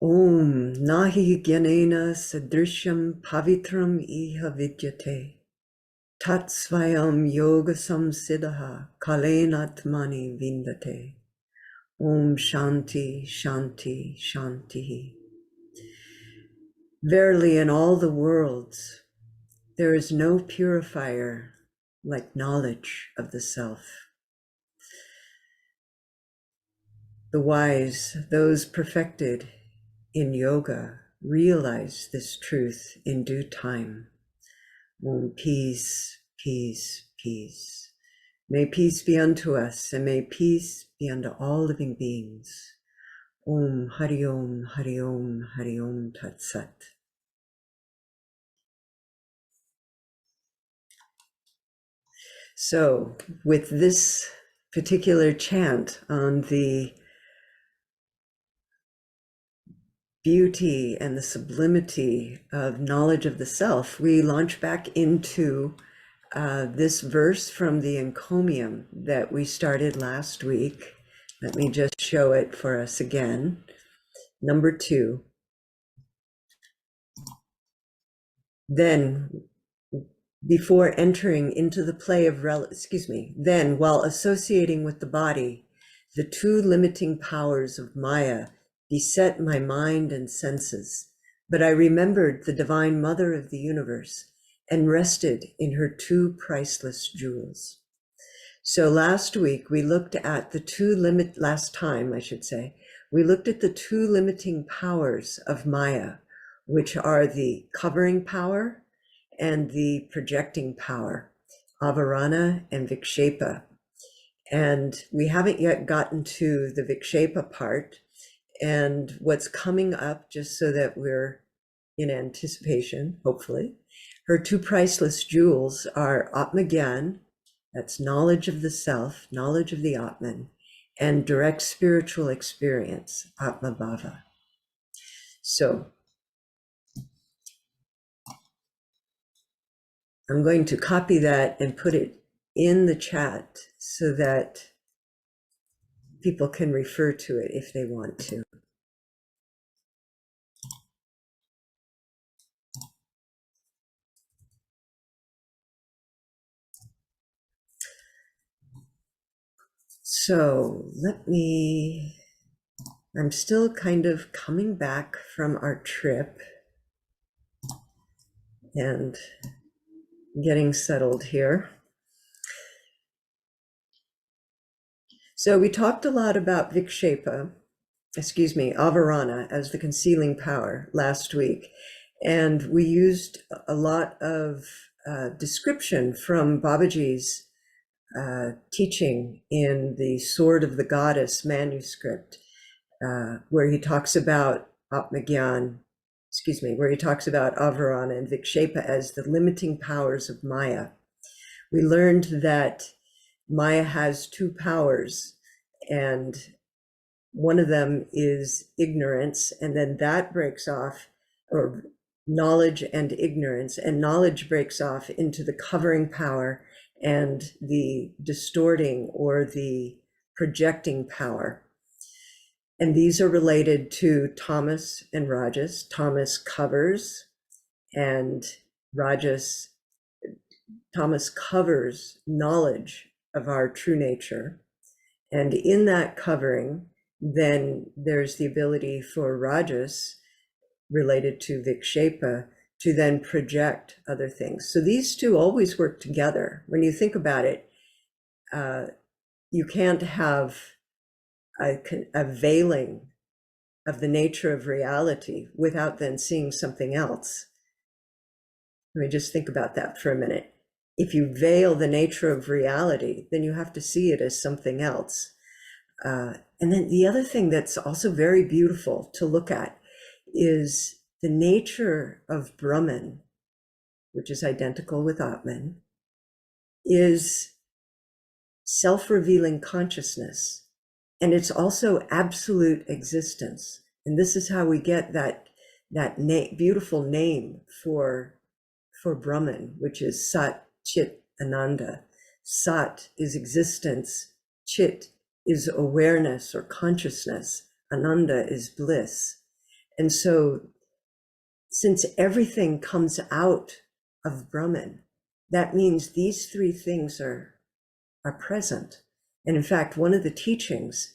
Om nahi gyanena sadrishyam pavitram iha vidyate tat svayam yoga samsiddha kalenatmani vindate. Om shanti shanti shanti. Verily in all the worlds there is no purifier like knowledge of the self. The wise, those perfected in yoga, realize this truth in due time. Om peace, peace, peace. May peace be unto us, and may peace be unto all living beings. Om Hari Om, Hari Om, Hari Om Tat Sat. So, with this particular chant on the beauty and the sublimity of knowledge of the self, we launch back into this verse from the Encomium that we started last week. Let me just show it for us again. Number 2. Then, before entering into the play of, then while associating with the body, the two limiting powers of Maya beset my mind and senses, but I remembered the Divine Mother of the universe and rested in her two priceless jewels. So last week we looked at the last time I should say, we looked at the two limiting powers of Maya, which are the covering power and the projecting power, avarana and vikshepa. And we haven't yet gotten to the vikshepa part, and what's coming up, just so that we're in anticipation, hopefully, her two priceless jewels are Atmagyan, that's knowledge of the self, knowledge of the Atman, and direct spiritual experience, Atmabhava. So I'm going to copy that and put it in the chat so that people can refer to it if they want to. So I'm still kind of coming back from our trip and getting settled here. So we talked a lot about avarana as the concealing power last week. And we used a lot of description from Babaji's teaching in the Sword of the Goddess manuscript, where he talks about avarana and vikshepa as the limiting powers of Maya. We learned that Maya has two powers, and one of them is ignorance, and then that breaks off, or knowledge and ignorance, and knowledge breaks off into the covering power and the distorting or the projecting power. And these are related to tamas and rajas. Tamas covers, and tamas covers knowledge of our true nature. And in that covering, then there's the ability for rajas, related to vikshepa, to then project other things. So these two always work together. When you think about it, you can't have a veiling of the nature of reality without then seeing something else. Let me just think about that for a minute. If you veil the nature of reality, then you have to see it as something else. And then the other thing that's also very beautiful to look at is the nature of Brahman, which is identical with Atman, is self-revealing consciousness. And it's also absolute existence. And this is how we get that beautiful name for Brahman, which is Sat, Chit, Ananda. Sat is existence, Chit is awareness or consciousness, Ananda is bliss. And so since everything comes out of Brahman, that means these three things are present. And in fact, one of the teachings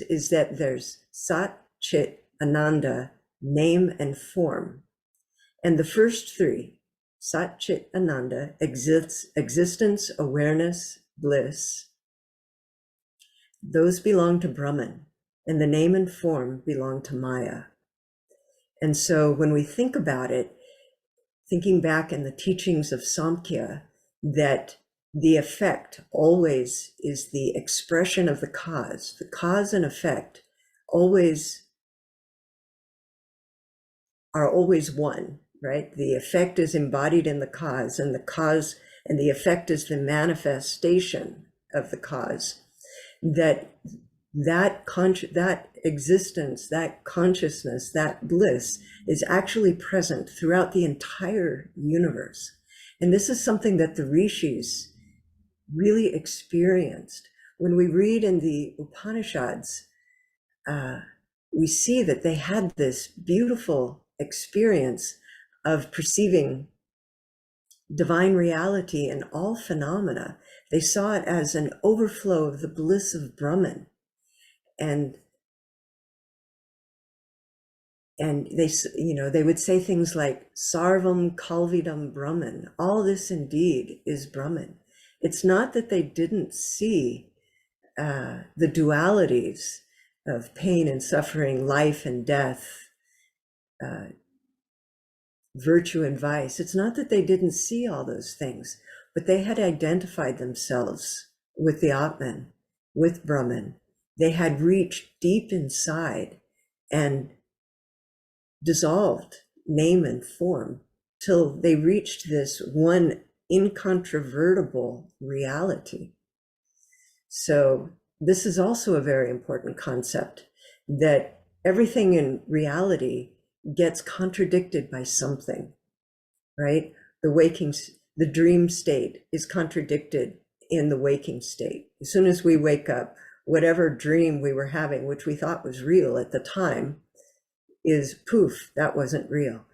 is that there's Sat, Chit, Ananda, name and form. And the first three, Sat, Chit, Ananda, existence, awareness, bliss, those belong to Brahman, and the name and form belong to Maya. And so when we think about it, thinking back in the teachings of Samkhya, that the effect always is the expression of the cause. The cause and effect always are always one, right? The effect is embodied in the cause, and the cause and the effect is the manifestation of the cause. That existence, that consciousness, that bliss is actually present throughout the entire universe. And this is something that the rishis really experienced. When we read in the Upanishads, we see that they had this beautiful experience of perceiving divine reality in all phenomena. They saw it as an overflow of the bliss of Brahman. And they would say things like sarvam kalvidam Brahman. All this indeed is Brahman. It's not that they didn't see the dualities of pain and suffering, life and death, virtue and vice. It's not that they didn't see all those things, but they had identified themselves with the Atman, with Brahman. They had reached deep inside and dissolved name and form till they reached this one incontrovertible reality. So this is also a very important concept, that everything in reality gets contradicted by something, right? The dream state is contradicted in the waking state. As soon as we wake up, whatever dream we were having, which we thought was real at the time, is poof, that wasn't real.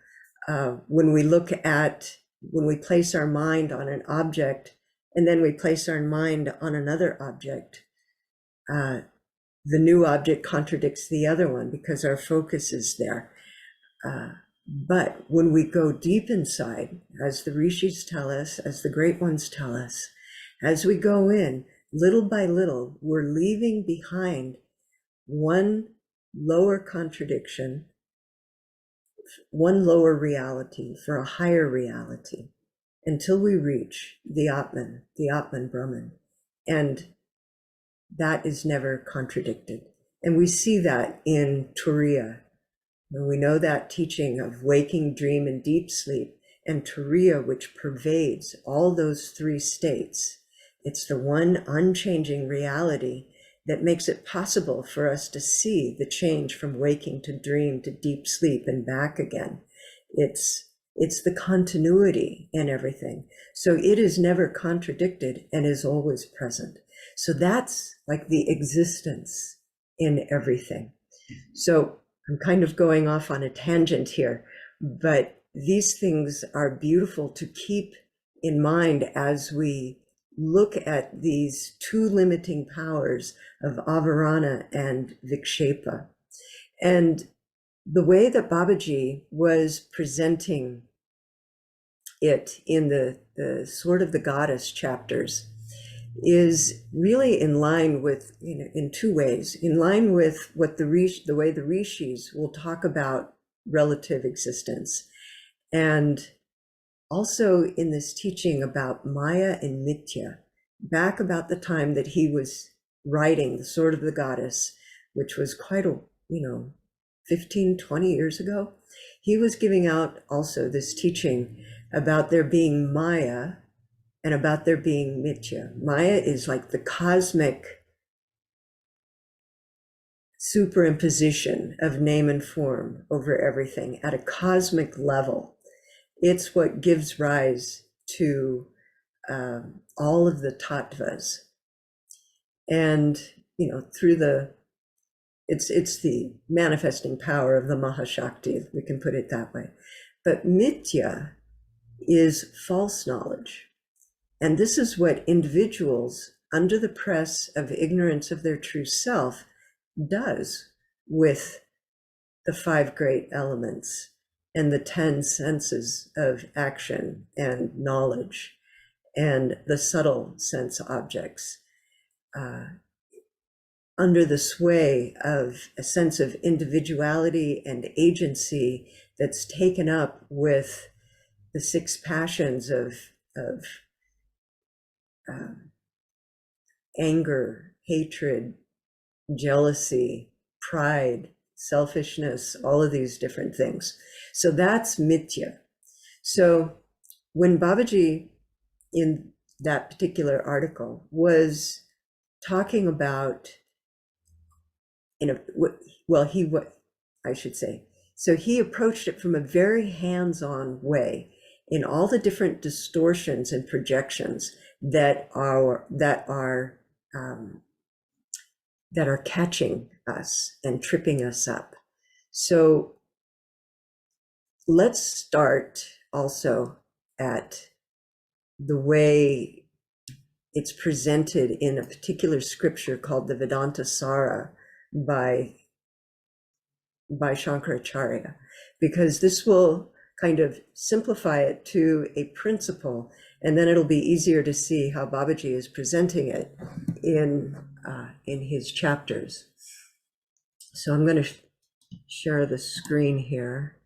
When we place our mind on an object and then we place our mind on another object, the new object contradicts the other one because our focus is there. But when we go deep inside, as the rishis tell us, as the great ones tell us, as we go in, little by little, we're leaving behind one lower contradiction, one lower reality for a higher reality, until we reach the Atman Brahman. And that is never contradicted. And we see that in Turiya. And we know that teaching of waking, dream, and deep sleep, and Turiya, which pervades all those three states. It's the one unchanging reality that makes it possible for us to see the change from waking to dream to deep sleep and back again. It's the continuity in everything. So it is never contradicted and is always present. So that's like the existence in everything. So I'm kind of going off on a tangent here, but these things are beautiful to keep in mind as we look at these two limiting powers of avarana and vikshepa. And the way that Babaji was presenting it in the Sword of the Goddess chapters is really in line with, in two ways, in line with what the way the rishis will talk about relative existence, and also in this teaching about Maya and Mithya, back about the time that he was writing the Sword of the Goddess, which was quite 15, 20 years ago. He was giving out also this teaching about there being Maya and about there being Mithya. Maya is like the cosmic superimposition of name and form over everything at a cosmic level. It's what gives rise to all of the tattvas. And, through the It's the manifesting power of the Mahashakti, we can put it that way. But Mithya is false knowledge. And this is what individuals, under the press of ignorance of their true self, does with the 5 great elements and the 10 senses of action and knowledge and the subtle sense objects, under the sway of a sense of individuality and agency that's taken up with the 6 passions of anger, hatred, jealousy, pride, selfishness, all of these different things. So that's Mithya. So when Babaji, in that particular article, was talking about, I should say, so he approached it from a very hands-on way in all the different distortions and projections that are catching us and tripping us up. So let's start also at the way it's presented in a particular scripture called the Vedanta Sara by Shankaracharya, because this will kind of simplify it to a principle, and then it'll be easier to see how Babaji is presenting it in his chapters. So I'm going to share the screen here.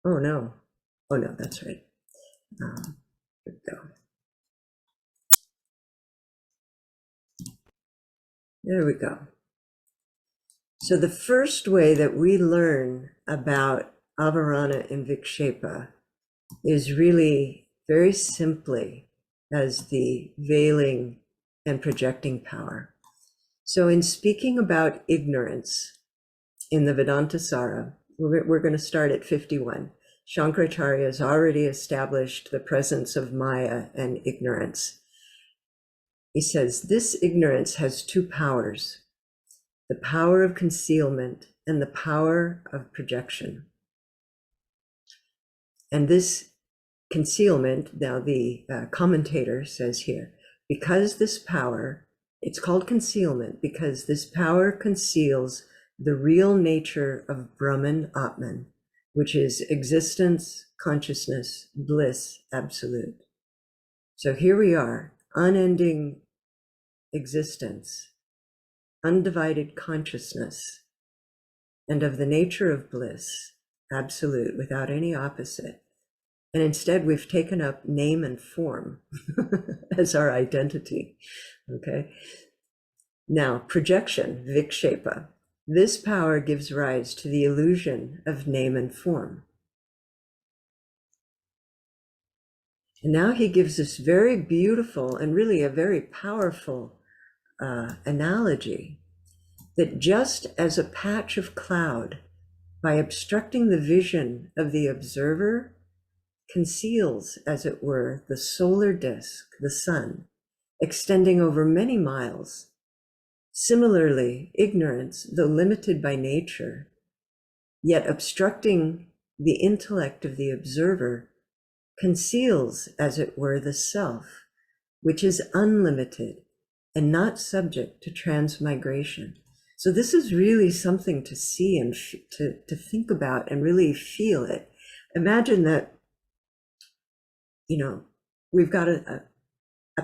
Oh no, that's right. Here we go. There we go. So the first way that we learn about avarana and vikshepa is really very simply as the veiling and projecting power. So in speaking about ignorance in the Vedanta Sara, we're going to start at 51. Shankaracharya has already established the presence of Maya and ignorance. He says, this ignorance has 2 powers, the power of concealment and the power of projection. And this concealment, now the commentator says here, because this power, it's called concealment because this power conceals the real nature of Brahman Atman, which is existence, consciousness, bliss, absolute. So here we are, unending existence, undivided consciousness, and of the nature of bliss, absolute, without any opposite. And instead we've taken up name and form as our identity, okay? Now, projection, vikshepa. This power gives rise to the illusion of name and form. And now he gives this very beautiful and really a very powerful analogy that just as a patch of cloud, by obstructing the vision of the observer, conceals, as it were, the solar disk, the sun, extending over many miles. Similarly, ignorance, though limited by nature, yet obstructing the intellect of the observer, conceals, as it were, the self, which is unlimited and not subject to transmigration. So this is really something to see and to think about and really feel it. Imagine that, you know, we've got a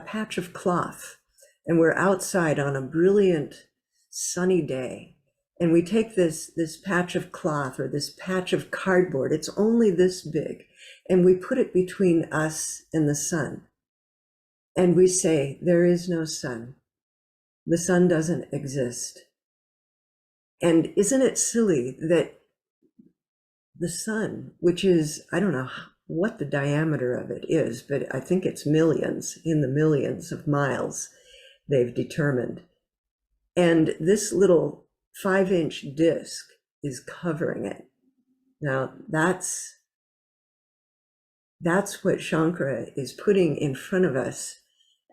patch of cloth and we're outside on a brilliant sunny day, and we take this patch of cloth or this patch of cardboard, it's only this big, and we put it between us and the sun. And we say, there is no sun. The sun doesn't exist. And isn't it silly that the sun, which is, I don't know what the diameter of it is, but I think it's millions, in the millions of miles they've determined. And this little 5-inch disc is covering it. Now that's what Shankara is putting in front of us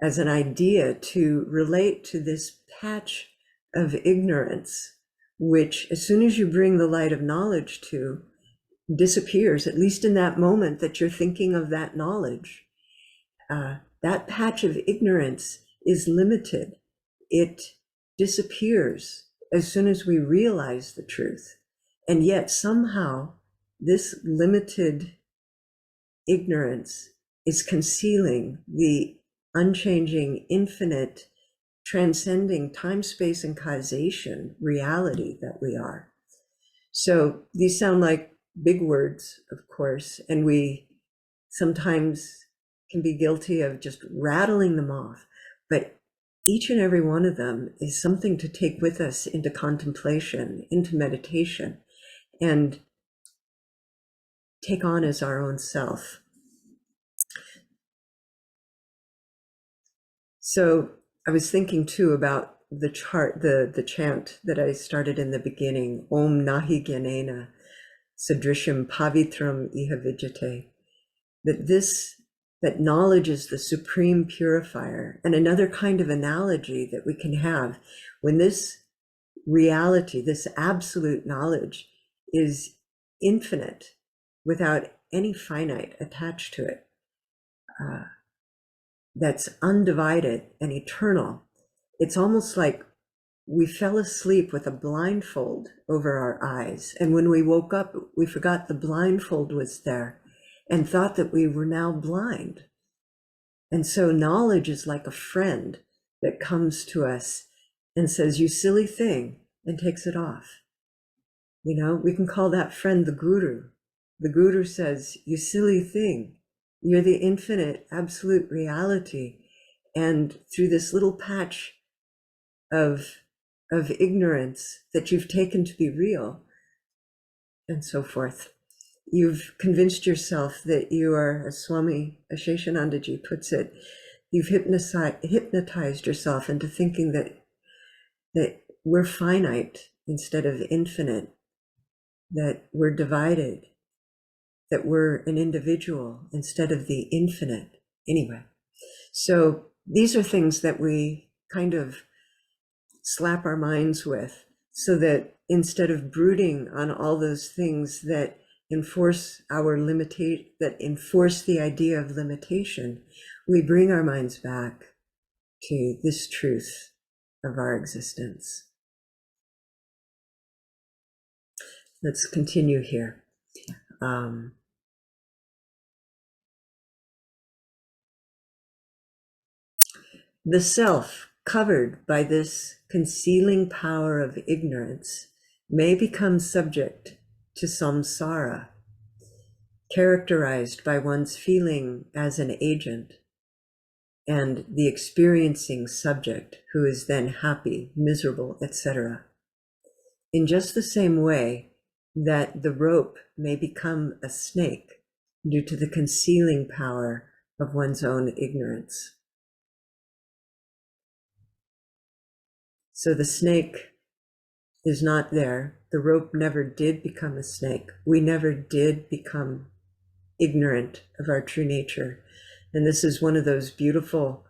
as an idea to relate to this patch of ignorance, which as soon as you bring the light of knowledge to, disappears, at least in that moment that you're thinking of that knowledge. That patch of ignorance is limited. It disappears as soon as we realize the truth. And yet somehow this limited ignorance is concealing the unchanging, infinite, transcending time, space, and causation reality that we are. So these sound like big words, of course, and we sometimes can be guilty of just rattling them off. But each and every one of them is something to take with us into contemplation, into meditation, and take on as our own self. So I was thinking too about the chant that I started in the beginning, Om Nahi Gyanena Sadrisham Pavitram Iha Vijate, that knowledge is the supreme purifier. And another kind of analogy that we can have, when this reality, this absolute knowledge is infinite without any finite attached to it, that's undivided and eternal, it's almost like we fell asleep with a blindfold over our eyes. And when we woke up, we forgot the blindfold was there and thought that we were now blind. And so knowledge is like a friend that comes to us and says, you silly thing, and takes it off. You know, we can call that friend the guru. The guru says, you silly thing, you're the infinite, absolute reality. And through this little patch of ignorance that you've taken to be real, and so forth, you've convinced yourself that you are, as Swami Asheshanandaji puts it, you've hypnotized yourself into thinking that we're finite instead of infinite, that we're divided, that we're an individual instead of the infinite. Anyway, so these are things that we kind of slap our minds with, so that instead of brooding on all those things that enforce that enforce the idea of limitation, we bring our minds back to this truth of our existence. Let's continue here. The self, covered by this concealing power of ignorance, may become subject to samsara, characterized by one's feeling as an agent and the experiencing subject who is then happy, miserable, etc. In just the same way that the rope may become a snake due to the concealing power of one's own ignorance. So the snake is not there. The rope never did become a snake. We never did become ignorant of our true nature. And this is one of those beautiful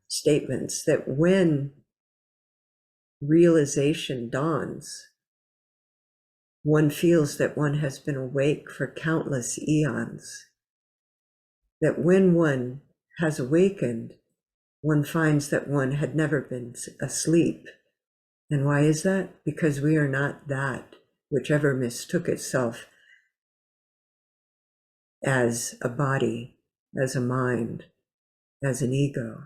statements that when realization dawns, one feels that one has been awake for countless eons. That when one has awakened, one finds that one had never been asleep. And why is that? Because we are not that which ever mistook itself as a body, as a mind, as an ego.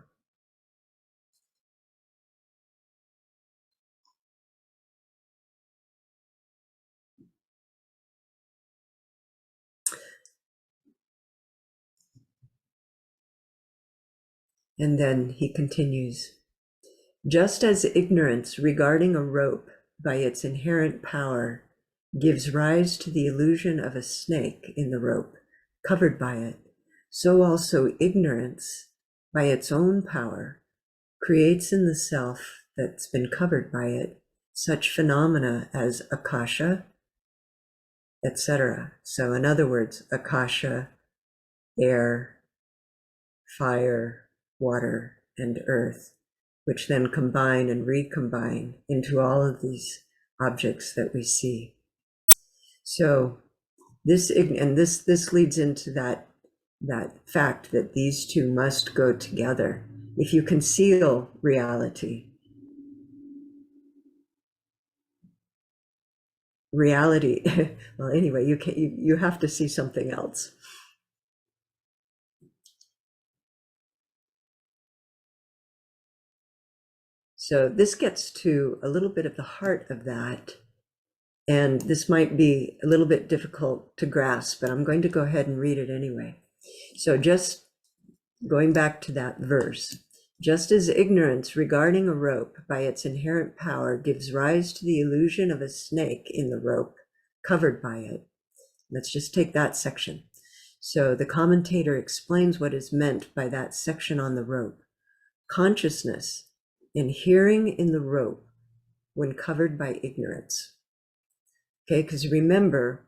And then he continues, just as ignorance regarding a rope by its inherent power gives rise to the illusion of a snake in the rope covered by it, so also ignorance by its own power creates in the self that's been covered by it such phenomena as akasha, etc. So in other words, akasha, air, fire, water, and earth, which then combine and recombine into all of these objects that we see. So this leads into that fact that these two must go together. If you conceal reality, well, anyway, you have to see something else. So this gets to a little bit of the heart of that. And this might be a little bit difficult to grasp, but I'm going to go ahead and read it anyway. So just going back to that verse, just as ignorance regarding a rope by its inherent power gives rise to the illusion of a snake in the rope covered by it. Let's just take that section. So the commentator explains what is meant by that section on the rope. Consciousness inhering in the rope when covered by ignorance. Okay, because remember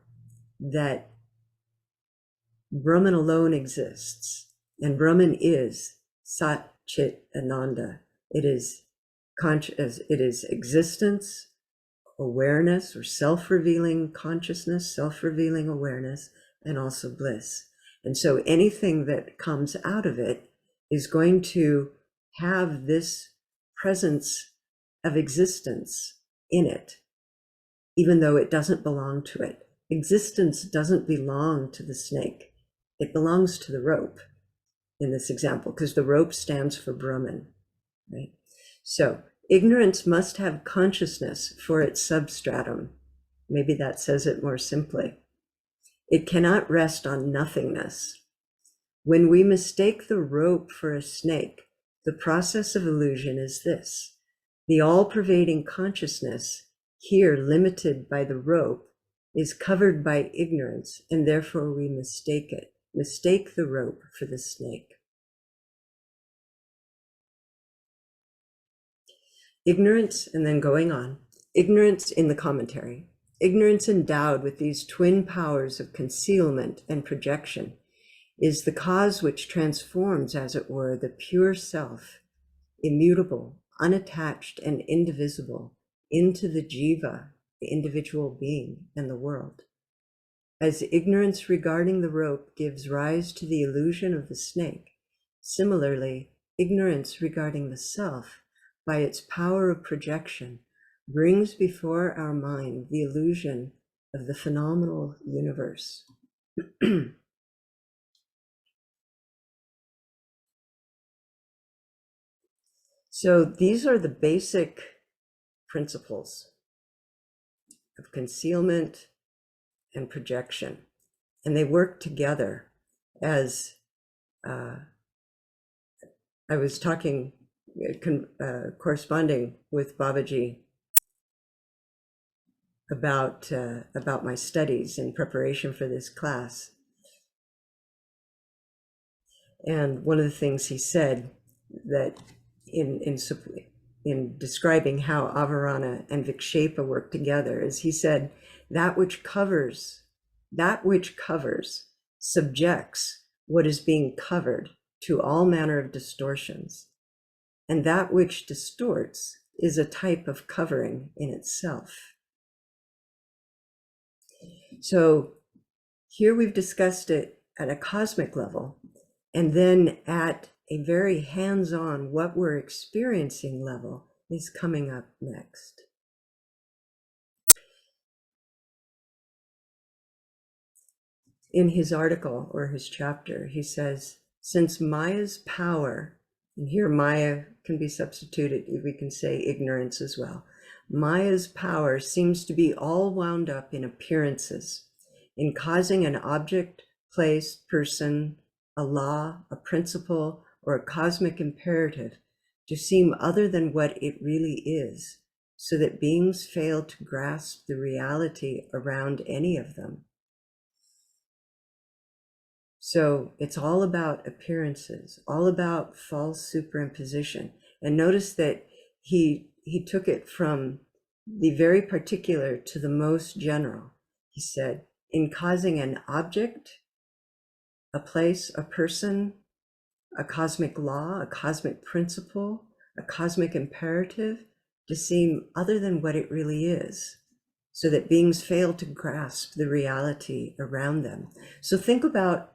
that Brahman alone exists, and Brahman is Sat Chit Ananda. It is existence, awareness, or self-revealing consciousness, self-revealing awareness, and also bliss. And so anything that comes out of it is going to have this presence of existence in it, even though it doesn't belong to it. Existence doesn't belong to the snake. It belongs to the rope in this example, because the rope stands for Brahman, right? So ignorance must have consciousness for its substratum. Maybe that says it more simply. It cannot rest on nothingness. When we mistake the rope for a snake, the process of illusion is this. The all-pervading consciousness, here limited by the rope, is covered by ignorance, and therefore we mistake the rope for the snake. Ignorance, and then going on, ignorance in the commentary. Ignorance endowed with these twin powers of concealment and projection is the cause which transforms, as it were, the pure self, immutable, unattached, and indivisible, into the jiva, the individual being, and the world. As ignorance regarding the rope gives rise to the illusion of the snake, similarly, ignorance regarding the self, by its power of projection, brings before our mind the illusion of the phenomenal universe. So these are the basic principles of concealment and projection, and they work together. As I was talking, corresponding with Babaji about my studies in preparation for this class, and one of the things he said that in describing how avarana and vikshepa work together is, he said, that which covers subjects what is being covered to all manner of distortions, and that which distorts is a type of covering in itself. So here we've discussed it at a cosmic level, and then at a very hands-on, what we're experiencing level is coming up next. In his article or his chapter, he says, since Maya's power, and here Maya can be substituted, we can say ignorance as well. Maya's power seems to be all wound up in appearances, in causing an object, place, person, a law, a principle, or a cosmic imperative to seem other than what it really is, so that beings fail to grasp the reality around any of them. So it's all about appearances, all about false superimposition. And notice that he took it from the very particular to the most general. He said, in causing an object, a place, a person, a cosmic law, a cosmic principle, a cosmic imperative to seem other than what it really is, so that beings fail to grasp the reality around them. So think about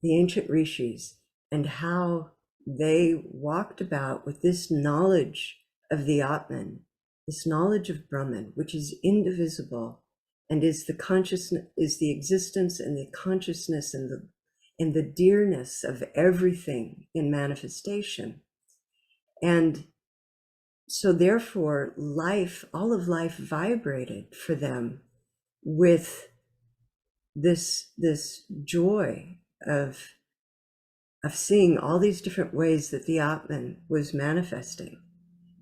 the ancient rishis and how they walked about with this knowledge of the Atman, this knowledge of Brahman, which is indivisible and is the consciousness, is the existence and the consciousness and the dearness of everything in manifestation. And so therefore life, all of life vibrated for them with this joy of seeing all these different ways that the Atman was manifesting.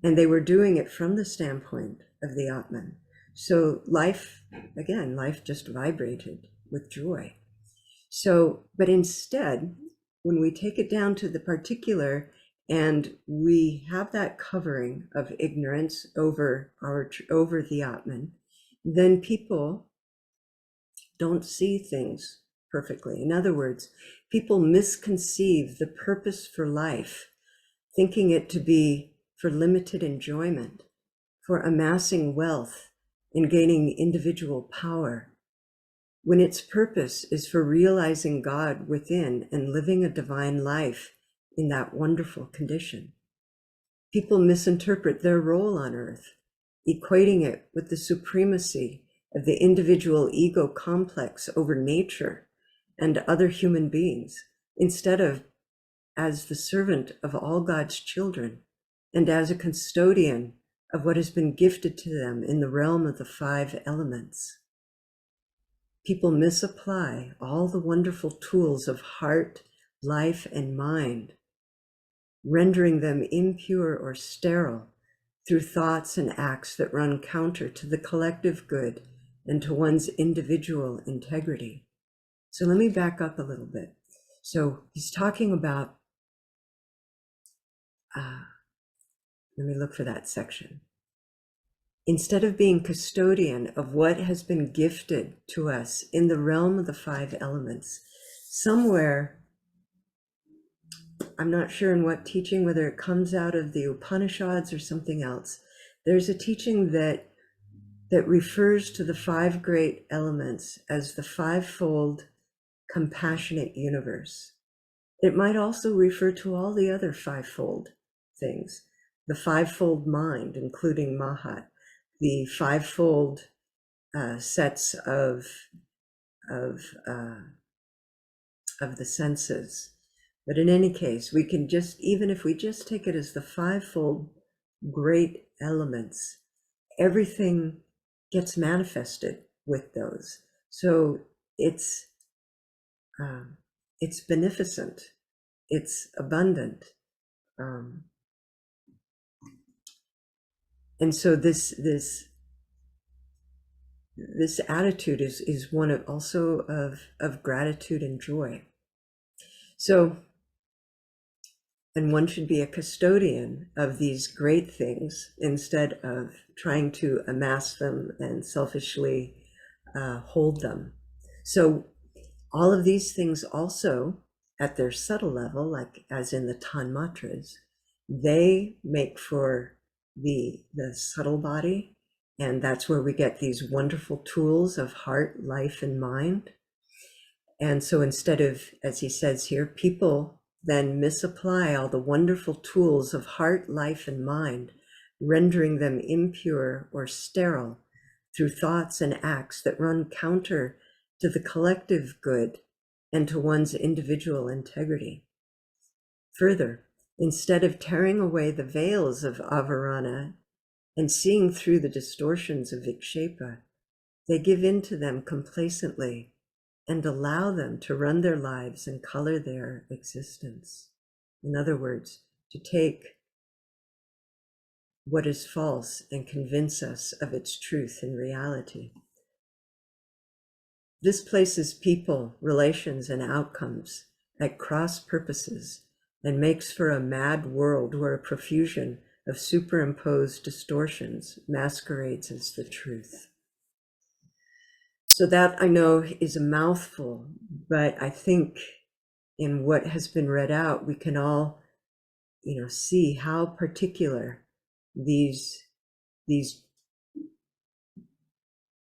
And they were doing it from the standpoint of the Atman. So life, again, life just vibrated with joy. So, but instead, when we take it down to the particular and we have that covering of ignorance over the Atman, then people don't see things perfectly. In other words, people misconceive the purpose for life, thinking it to be for limited enjoyment, for amassing wealth and gaining individual power, when its purpose is for realizing God within and living a divine life in that wonderful condition. People misinterpret their role on earth, equating it with the supremacy of the individual ego complex over nature and other human beings, instead of as the servant of all God's children and as a custodian of what has been gifted to them in the realm of the 5 elements. People misapply all the wonderful tools of heart, life, and mind, rendering them impure or sterile through thoughts and acts that run counter to the collective good and to one's individual integrity. So let me back up a little bit. So he's talking about, let me look for that section. Instead of being custodian of what has been gifted to us in the realm of the 5 elements, somewhere, I'm not sure in what teaching, whether it comes out of the Upanishads or something else, there's a teaching that refers to the 5 great elements as the 5-fold compassionate universe. It might also refer to all the other 5-fold things, the 5-fold mind, including Mahat, the 5-fold sets of the senses. But in any case, we can just, even if we just take it as the 5-fold great elements, everything gets manifested with those. So it's beneficent, it's abundant, and so this attitude is one of also of gratitude and joy. So, and one should be a custodian of these great things instead of trying to amass them and selfishly hold them. So all of these things also, at their subtle level, like as in the Tanmatras, they make for the subtle body, and that's where we get these wonderful tools of heart, life, and mind. And so instead of, as he says here, people then misapply all the wonderful tools of heart, life, and mind, rendering them impure or sterile through thoughts and acts that run counter to the collective good and to one's individual integrity. Further, instead of tearing away the veils of avarana and seeing through the distortions of vikshepa, they give in to them complacently and allow them to run their lives and color their existence. In other words, to take what is false and convince us of its truth and reality. This places people, relations, and outcomes at cross purposes and makes for a mad world where a profusion of superimposed distortions masquerades as the truth. So that, I know, is a mouthful, but I think in what has been read out, we can all, see how particular these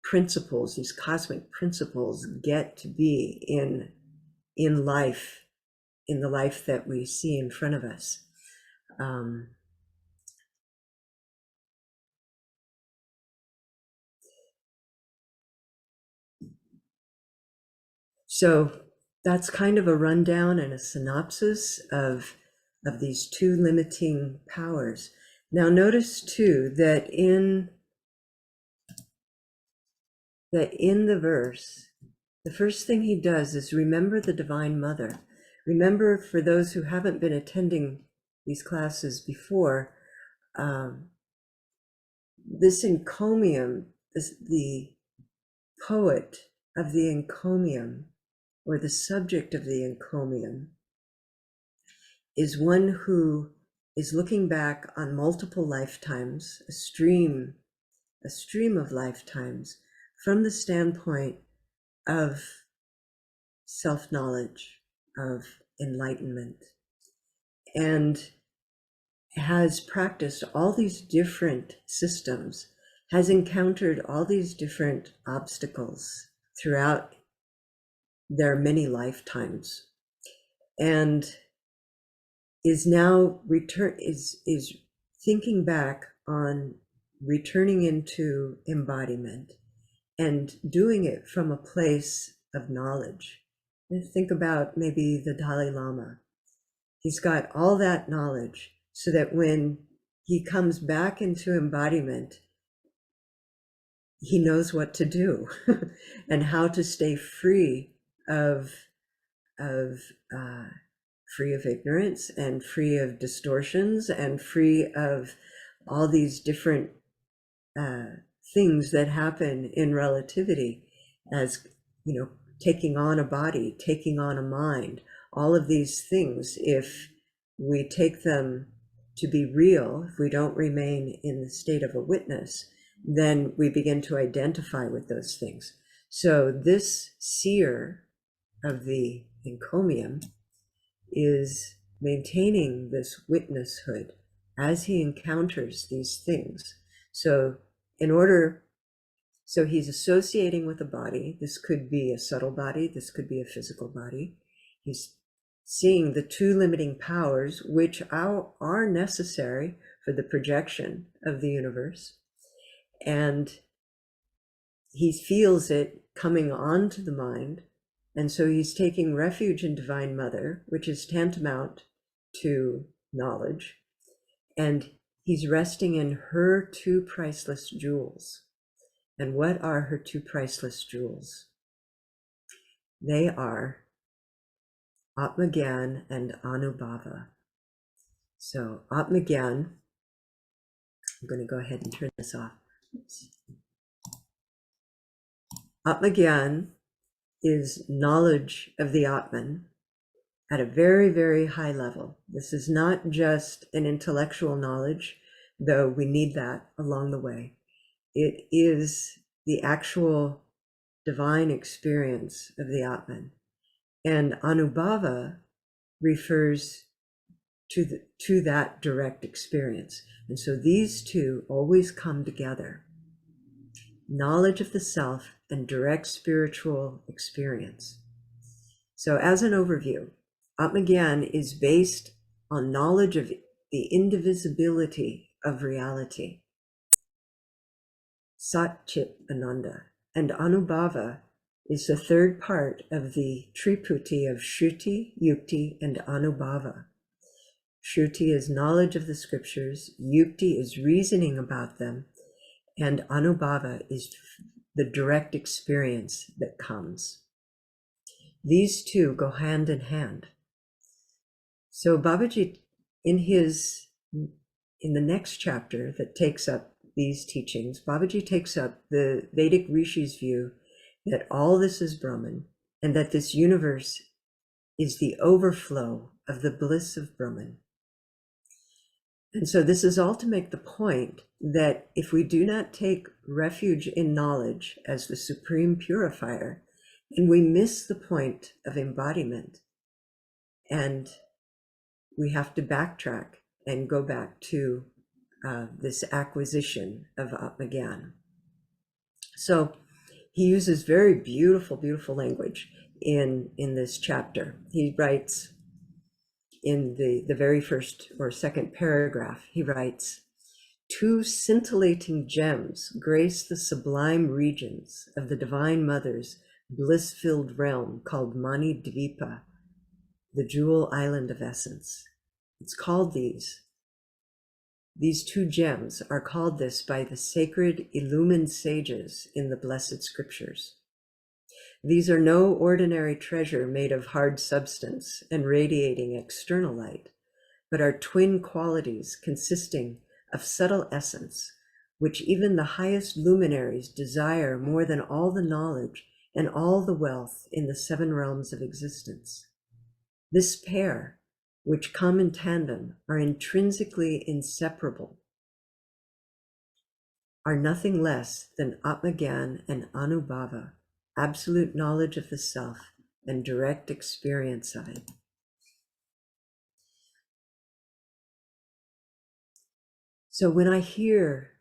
principles, these cosmic principles, get to be in life, in the life that we see in front of us. So that's kind of a rundown and a synopsis of these two limiting powers. Now notice too that in the verse, the first thing he does is remember the Divine Mother. Remember, for those who haven't been attending these classes before, this encomium, the poet of the encomium, or the subject of the encomium, is one who is looking back on multiple lifetimes, a stream of lifetimes, from the standpoint of self-knowledge, of enlightenment, and has practiced all these different systems, has encountered all these different obstacles throughout their many lifetimes, and is now is thinking back on returning into embodiment and doing it from a place of knowledge. And think about maybe the Dalai Lama. He's got all that knowledge so that when he comes back into embodiment, he knows what to do and how to stay free of ignorance and free of distortions and free of all these different things that happen in relativity, as taking on a body, taking on a mind, all of these things. If we take them to be real, if we don't remain in the state of a witness, then we begin to identify with those things. So this seer of the encomium is maintaining this witnesshood as he encounters these things. So he's associating with a body. This could be a subtle body, this could be a physical body. He's seeing the two limiting powers, which are necessary for the projection of the universe. And he feels it coming onto the mind. And so he's taking refuge in Divine Mother, which is tantamount to knowledge. And he's resting in her two priceless jewels. And what are her two priceless jewels? They are Atmagyan and Anubhava. So Atmagyan, I'm going to go ahead and turn this off. Oops. Atmagyan is knowledge of the Atman at a very, very high level. This is not just an intellectual knowledge, though we need that along the way. It is the actual divine experience of the Atman. And Anubhava refers to that direct experience. And so these two always come together. Knowledge of the self and direct spiritual experience. So as an overview, Atmagyan is based on knowledge of the indivisibility of reality, Sat Chit Ananda. And Anubhava is the third part of the Triputi of Shruti, Yukti, and Anubhava. Shruti is knowledge of the scriptures, Yukti is reasoning about them, and Anubhava is the direct experience that comes. These two go hand in hand. So Babaji, in the next chapter that takes up these teachings, Babaji takes up the Vedic Rishi's view that all this is Brahman, and that this universe is the overflow of the bliss of Brahman. And so this is all to make the point that if we do not take refuge in knowledge as the supreme purifier, then we miss the point of embodiment. And we have to backtrack and go back to this acquisition of Atmagyan. So he uses very beautiful, beautiful language in this chapter. He writes in the very first or second paragraph, he writes, "Two scintillating gems grace the sublime regions of the Divine Mother's bliss-filled realm called Mani Dvipa, the jewel island of essence." It's called these. These two gems are called this by the sacred illumined sages in the blessed scriptures. These are no ordinary treasure made of hard substance and radiating external light, but are twin qualities consisting of subtle essence, which even the highest luminaries desire more than all the knowledge and all the wealth in the seven realms of existence. This pair, which come in tandem, are intrinsically inseparable, are nothing less than Atmagyan and Anubhava, absolute knowledge of the self and direct experience of it. So when I hear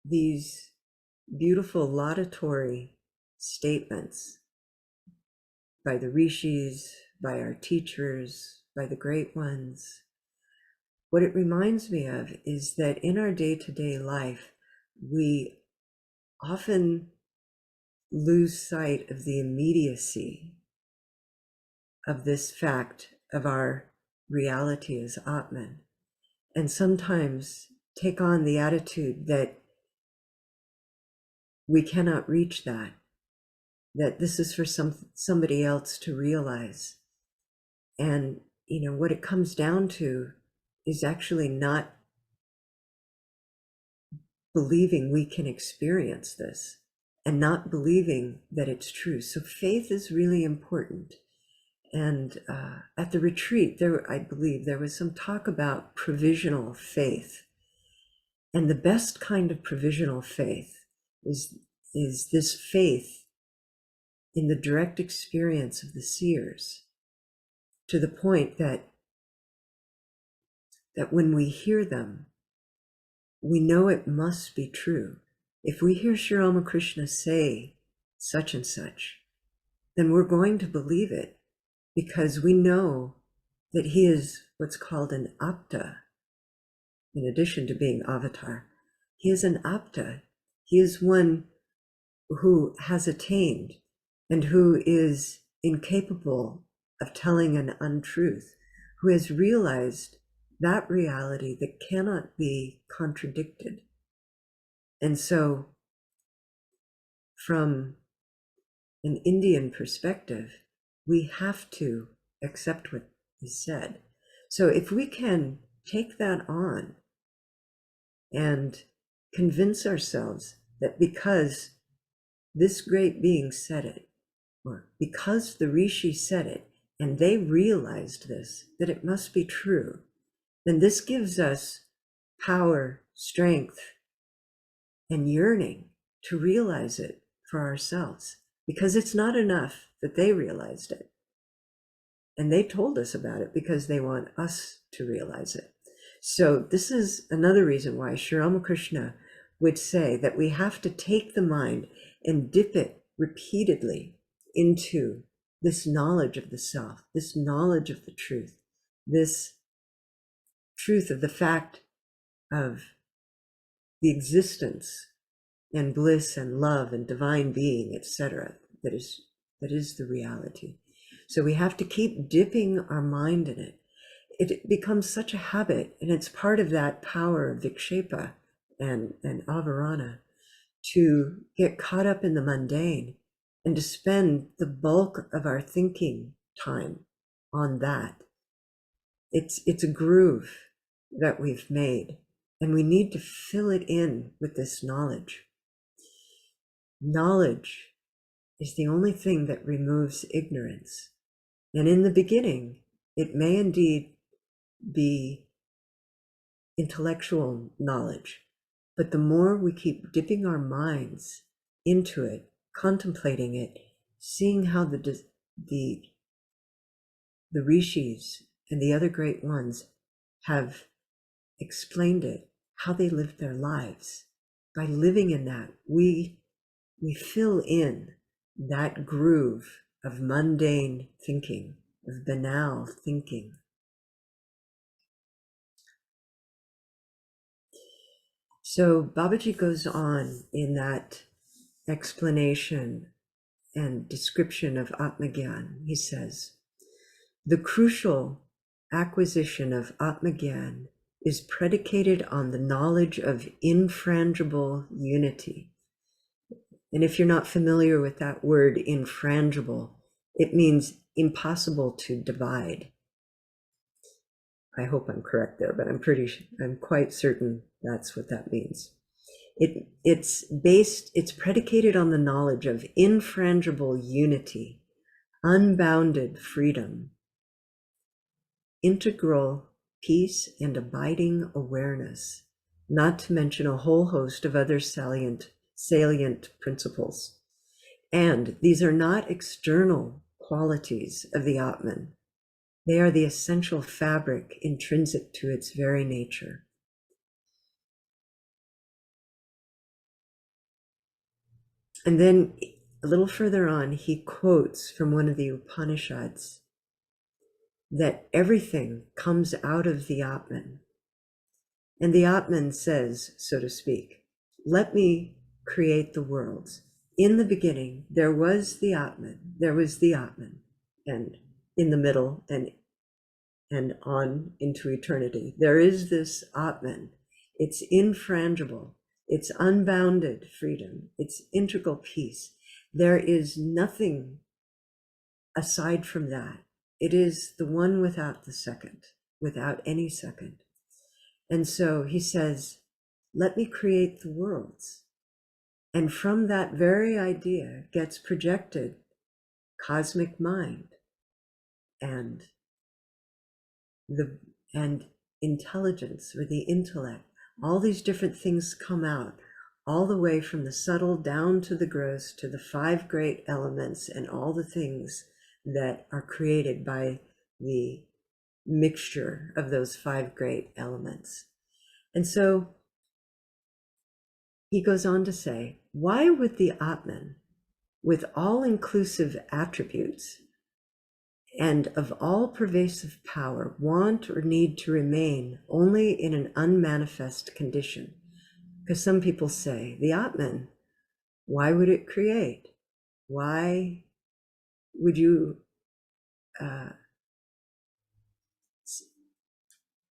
these beautiful laudatory statements by the rishis, by our teachers, by the great ones, what it reminds me of is that in our day-to-day life, we often lose sight of the immediacy of this fact of our reality as Atman, and sometimes take on the attitude that we cannot reach that this is for somebody else to realize. And what it comes down to is actually not believing we can experience this and not believing that it's true. So faith is really important. And at the retreat, I believe there was some talk about provisional faith. And the best kind of provisional faith is this faith in the direct experience of the seers, to the point that when we hear them, we know it must be true. If we hear Sri Ramakrishna say such and such, then we're going to believe it, because we know that he is what's called an apta. In addition to being avatar, he is an apta. He is one who has attained and who is incapable of telling an untruth, who has realized that reality that cannot be contradicted. And so, from an Indian perspective, we have to accept what is said. So if we can take that on and convince ourselves that because this great being said it, or because the rishi said it, and they realized this, that it must be true, then this gives us power, strength, and yearning to realize it for ourselves, because it's not enough that they realized it. And they told us about it because they want us to realize it. So this is another reason why Sri Ramakrishna would say that we have to take the mind and dip it repeatedly into this knowledge of the self, this knowledge of the truth, this truth of the fact of the existence and bliss and love and divine being, etc., that is the reality. So we have to keep dipping our mind in it. It becomes such a habit, and it's part of that power of vikshepa and avarana, to get caught up in the mundane and to spend the bulk of our thinking time on that. It's a groove that we've made, and we need to fill it in with this knowledge. Knowledge is the only thing that removes ignorance. And in the beginning, it may indeed be intellectual knowledge, but the more we keep dipping our minds into it, contemplating it, seeing how the the rishis and the other great ones have explained it, how they lived their lives. By living in that, we fill in that groove of mundane thinking, of banal thinking. So Babaji goes on in that explanation and description of Atmagyan. He says, the crucial acquisition of Atmagyan is predicated on the knowledge of infrangible unity. And if you're not familiar with that word, infrangible, it means impossible to divide. I hope I'm correct there, but I'm quite certain that's what that means. It's predicated on the knowledge of infrangible unity, unbounded freedom, integral peace and abiding awareness, not to mention a whole host of other salient principles. And these are not external qualities of the Atman. They are the essential fabric intrinsic to its very nature. And then a little further on, he quotes from one of the Upanishads that everything comes out of the Atman. And the Atman says, so to speak, let me create the worlds. In the beginning, there was the Atman, and in the middle and on into eternity. There is this Atman. It's infrangible. It's unbounded freedom. It's integral peace. There is nothing aside from that. It is the one without the second, without any second. And so he says, let me create the worlds. And from that very idea gets projected cosmic mind and intelligence, or the intellect. All these different things come out, all the way from the subtle down to the gross, to the 5 great elements and all the things that are created by the mixture of those 5 great elements. And so he goes on to say, why would the Atman, with all-inclusive attributes and of all pervasive power, want or need to remain only in an unmanifest condition? Because some people say, the Atman, why would it create? Why would you,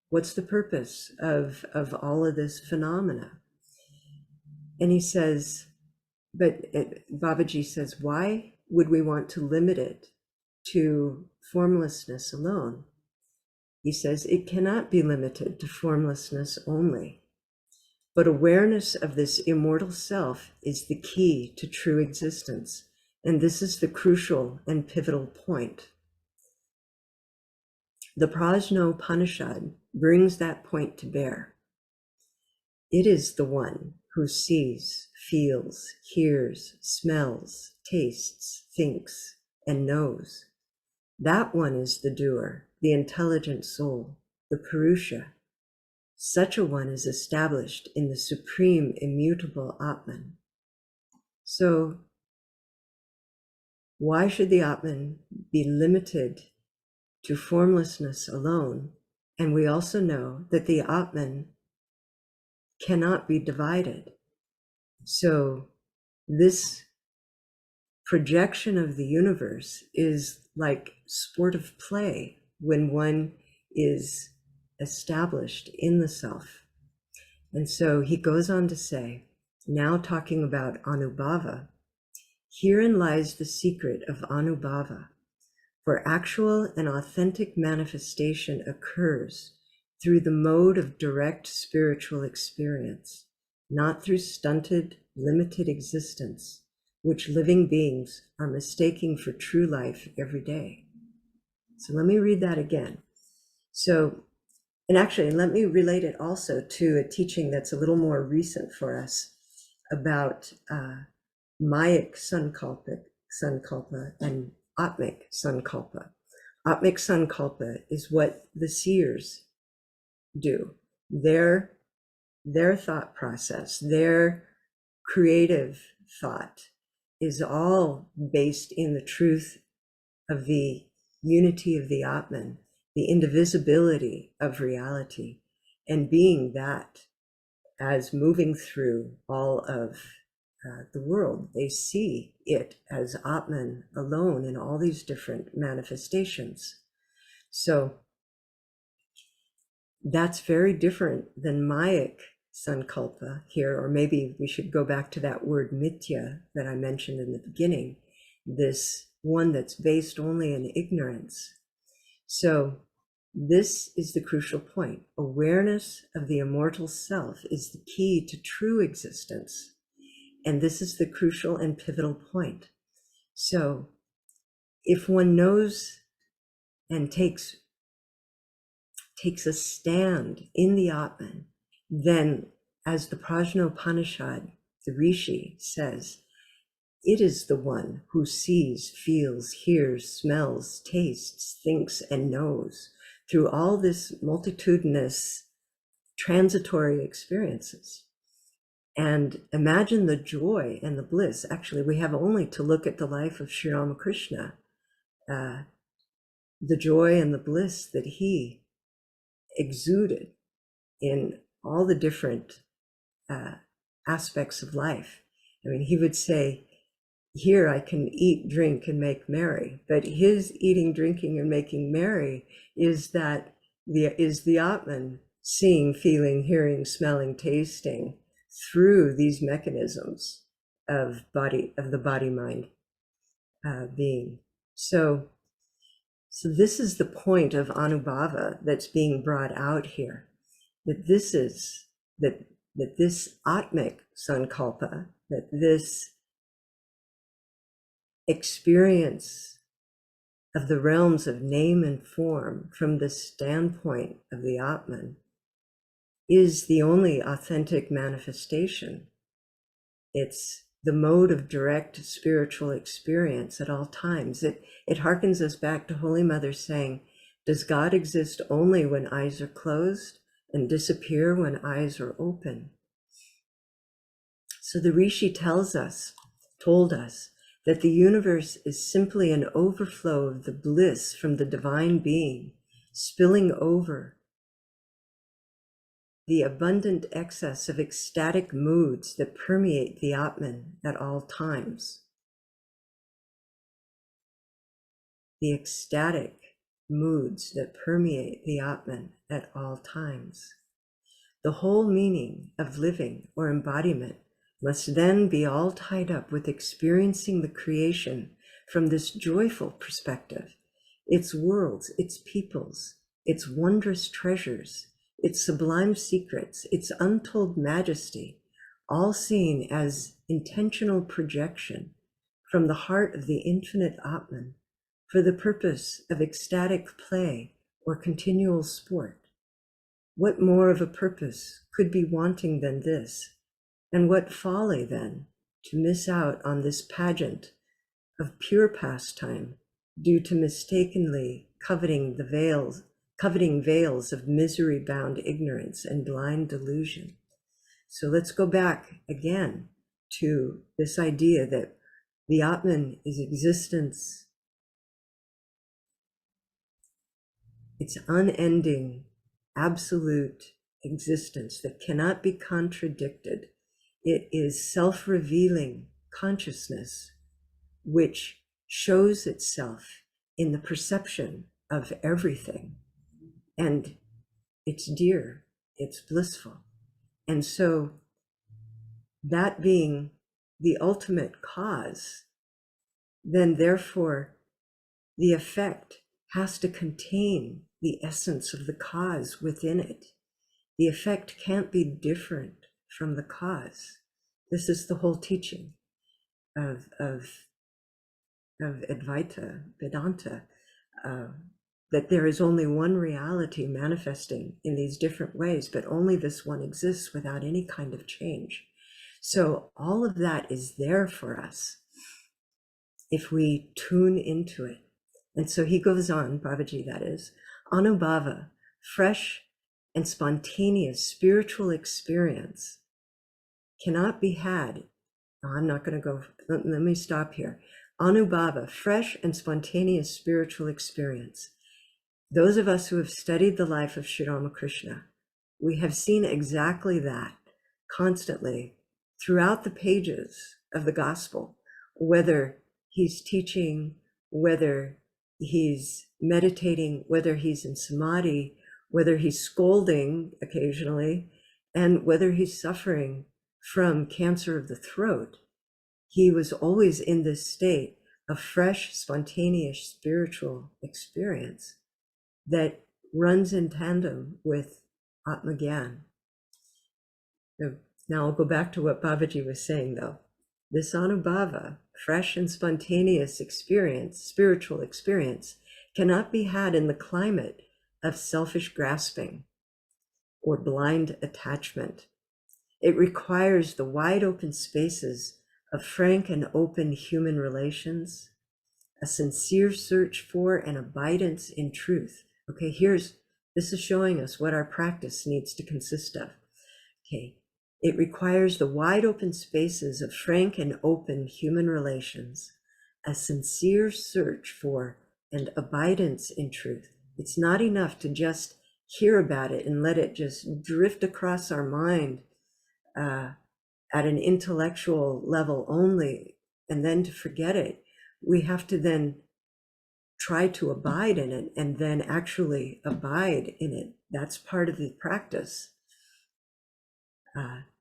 what's the purpose of all of this phenomena? And he says, Babaji says, why would we want to limit it to formlessness alone? He says, it cannot be limited to formlessness only, but awareness of this immortal self is the key to true existence. And this is the crucial and pivotal point. The Prajnopanishad brings that point to bear. It is the one who sees, feels, hears, smells, tastes, thinks, and knows. That one is the doer, the intelligent soul, the Purusha. Such a one is established in the supreme immutable Atman. So why should the Atman be limited to formlessness alone? And we also know that the Atman cannot be divided. So this projection of the universe is like sport of play when one is established in the self. And so he goes on to say, now talking about Anubhava, herein lies the secret of Anubhava, for actual and authentic manifestation occurs through the mode of direct spiritual experience, not through stunted, limited existence, which living beings are mistaking for true life every day. So let me read that again. So, and actually, let me relate it also to a teaching that's a little more recent for us about Mayic Sankalpa and Atmic Sankalpa. Atmic sankalpa is what the seers do. Their thought process, their creative thought is all based in the truth of the unity of the Atman, the indivisibility of reality, and being that as moving through all of the world. They see it as Atman alone in all these different manifestations. So that's very different than Mayic sankalpa here, or maybe we should go back to that word mithya that I mentioned in the beginning, this one that's based only in ignorance. So this is the crucial point. Awareness of the immortal self is the key to true existence. And this is the crucial and pivotal point. So if one knows and takes a stand in the Atman, then as the Prajnopanishad, the Rishi says, it is the one who sees, feels, hears, smells, tastes, thinks, and knows through all this multitudinous transitory experiences. And imagine the joy and the bliss. Actually, we have only to look at the life of Sri Ramakrishna, the joy and the bliss that he exuded in all the different aspects of life. I mean, he would say, here I can eat, drink, and make merry. But his eating, drinking, and making merry is the Atman seeing, feeling, hearing, smelling, tasting through these mechanisms of the body mind being. So this is the point of anubhava that's being brought out here. That this is that this atmic sankalpa, that this experience of the realms of name and form from the standpoint of the Atman is the only authentic manifestation. It's the mode of direct spiritual experience at all times. It harkens us back to Holy Mother saying, does God exist only when eyes are closed and disappear when eyes are open? So the Rishi told us that the universe is simply an overflow of the bliss from the divine being, spilling over the abundant excess of ecstatic moods that permeate the Atman at all times. The ecstatic moods that permeate the Atman at all times. The whole meaning of living or embodiment must then be all tied up with experiencing the creation from this joyful perspective, its worlds, its peoples, its wondrous treasures, its sublime secrets, its untold majesty, all seen as intentional projection from the heart of the infinite Atman for the purpose of ecstatic play or continual sport. What more of a purpose could be wanting than this? And what folly then to miss out on this pageant of pure pastime due to mistakenly coveting veils of misery-bound ignorance and blind delusion. So let's go back again to this idea that the Atman is existence. It's unending, absolute existence that cannot be contradicted. It is self-revealing consciousness, which shows itself in the perception of everything. And it's dear, it's blissful. And so that being the ultimate cause, then therefore the effect has to contain the essence of the cause within it. The effect can't be different from the cause. This is the whole teaching of Advaita, Vedanta, that there is only one reality manifesting in these different ways, but only this one exists without any kind of change. So all of that is there for us if we tune into it. And so he goes on, Babaji that is, Anubhava, fresh and spontaneous spiritual experience cannot be had. Oh, I'm not going to go, let me stop here. Anubhava, fresh and spontaneous spiritual experience. Those of us who have studied the life of Sri Ramakrishna, we have seen exactly that constantly throughout the pages of the gospel, whether he's teaching, whether he's meditating, whether he's in samadhi, whether he's scolding occasionally, and whether he's suffering from cancer of the throat. He was always in this state of fresh, spontaneous spiritual experience that runs in tandem with Atmagyan. So now I'll go back to what Babaji was saying though. This Anubhava, fresh and spontaneous experience, spiritual experience, cannot be had in the climate of selfish grasping or blind attachment. It requires the wide open spaces of frank and open human relations, a sincere search for and abidance in truth. Okay, this is showing us what our practice needs to consist of. Okay, it requires the wide open spaces of frank and open human relations, a sincere search for and abidance in truth. It's not enough to just hear about it and let it just drift across our mind at an intellectual level only, and then to forget it. We have to then try to abide in it and then actually abide in it. That's part of the practice,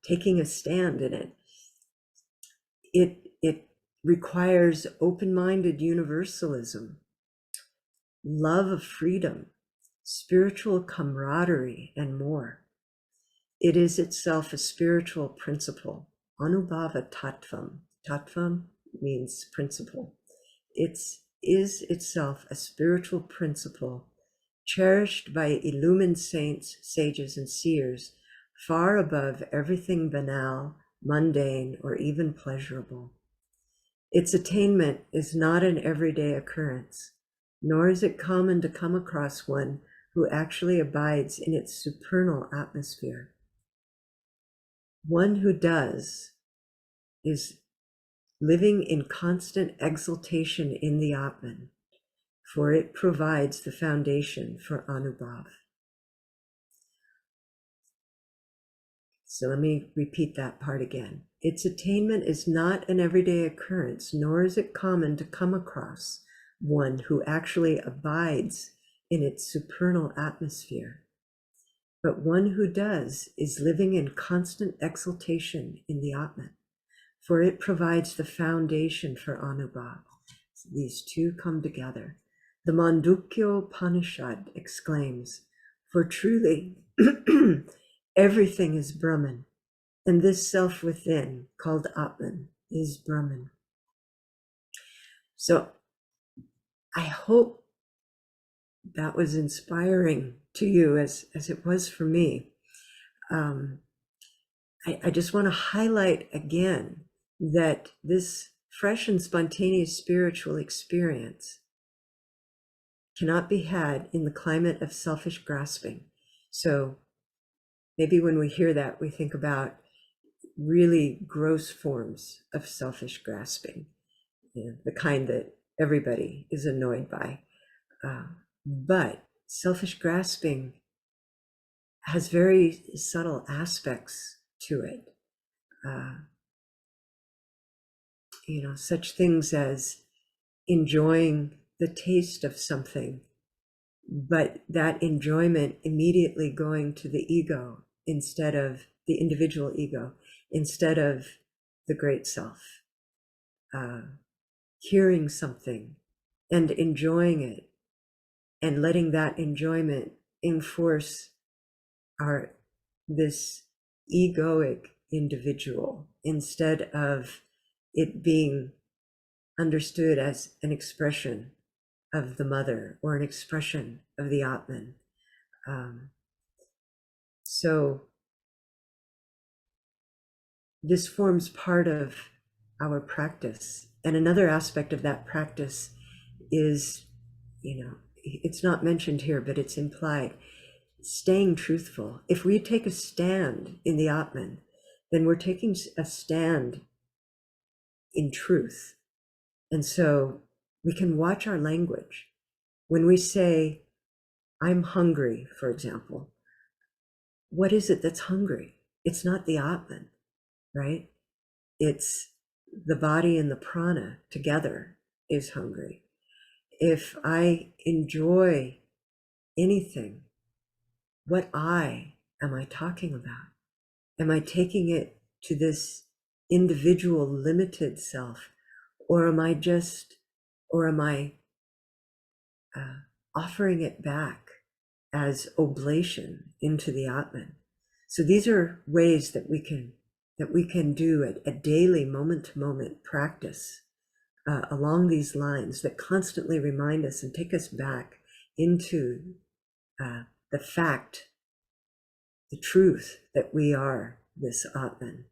taking a stand in it. It requires open-minded universalism, love of freedom, spiritual camaraderie, and more. It is itself a spiritual principle. Anubhava tattvam. Tattvam means principle. It is itself a spiritual principle cherished by illumined saints, sages, and seers, far above everything banal, mundane, or even pleasurable. Its attainment is not an everyday occurrence, nor is it common to come across one who actually abides in its supernal atmosphere. One who does is living in constant exaltation in the Atman, for it provides the foundation for Anubhav. So let me repeat that part again. Its attainment is not an everyday occurrence, nor is it common to come across one who actually abides in its supernal atmosphere. But one who does is living in constant exaltation in the Atman, for it provides the foundation for Anubhav. So these two come together. The Mandukya Upanishad exclaims, for truly everything is Brahman, and this self within, called Atman, is Brahman. So I hope that was inspiring to you as it was for me. I just want to highlight again that this fresh and spontaneous spiritual experience cannot be had in the climate of selfish grasping. So maybe when we hear that, we think about really gross forms of selfish grasping, the kind that everybody is annoyed by. But selfish grasping has very subtle aspects to it. Such things as enjoying the taste of something, but that enjoyment immediately going to the ego instead of the individual ego, instead of the great self. Hearing something and enjoying it and letting that enjoyment enforce this egoic individual instead of it being understood as an expression of the mother or an expression of the Atman. So this forms part of our practice. And another aspect of that practice is it's not mentioned here, but it's implied, staying truthful. If we take a stand in the Atman, then we're taking a stand in truth. And so we can watch our language. When we say, I'm hungry, for example, what is it that's hungry? It's not the Atman, right? It's the body and the prana together is hungry. If I enjoy anything, what am I talking about? Am I taking it to this individual limited self, or am I offering it back as oblation into the Atman? So these are ways that we can do a daily, moment-to-moment practice along these lines that constantly remind us and take us back into the fact, the truth that we are this Atman.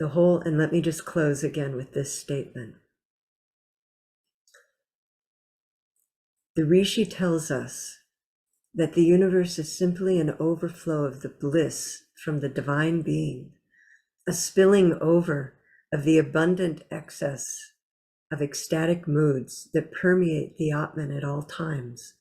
And let me just close again with this statement. The Rishi tells us that the universe is simply an overflow of the bliss from the divine being, a spilling over of the abundant excess of ecstatic moods that permeate the Atman at all times.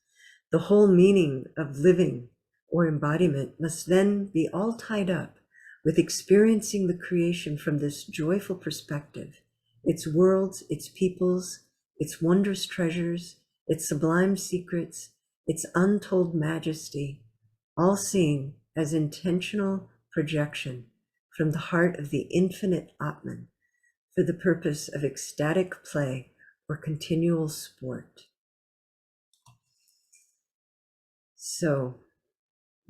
The whole meaning of living or embodiment must then be all tied up with experiencing the creation from this joyful perspective, its worlds, its peoples, its wondrous treasures, its sublime secrets, its untold majesty, all seen as intentional projection from the heart of the infinite Atman for the purpose of ecstatic play or continual sport. So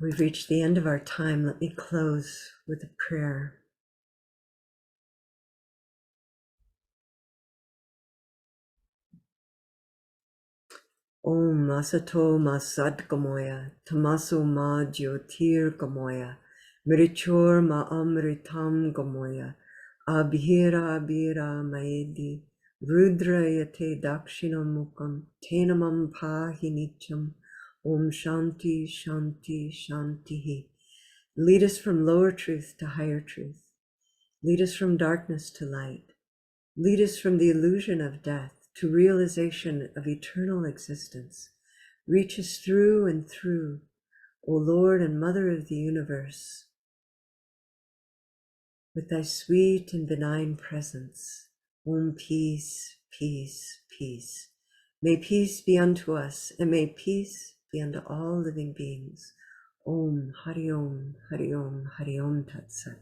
we've reached the end of our time. Let me close with a prayer. Om Masato Masadgamoya, Tamaso Ma Jyotir Gamoya, Mrichor Ma Amritam Gamoya, Abhira Abhira Maedi, Rudra Yate Dakshinamukam, Tenamam Pahi Nityam, Om Shanti Shanti Shantihi. Lead us from lower truth to higher truth. Lead us from darkness to light. Lead us from the illusion of death to realization of eternal existence. Reach us through and through, O Lord and Mother of the universe, with thy sweet and benign presence. Om, peace, peace, peace. May peace be unto us, and may peace be unto all living beings. Om, Hari Om, Hari Om, Hari Om Tat Sat.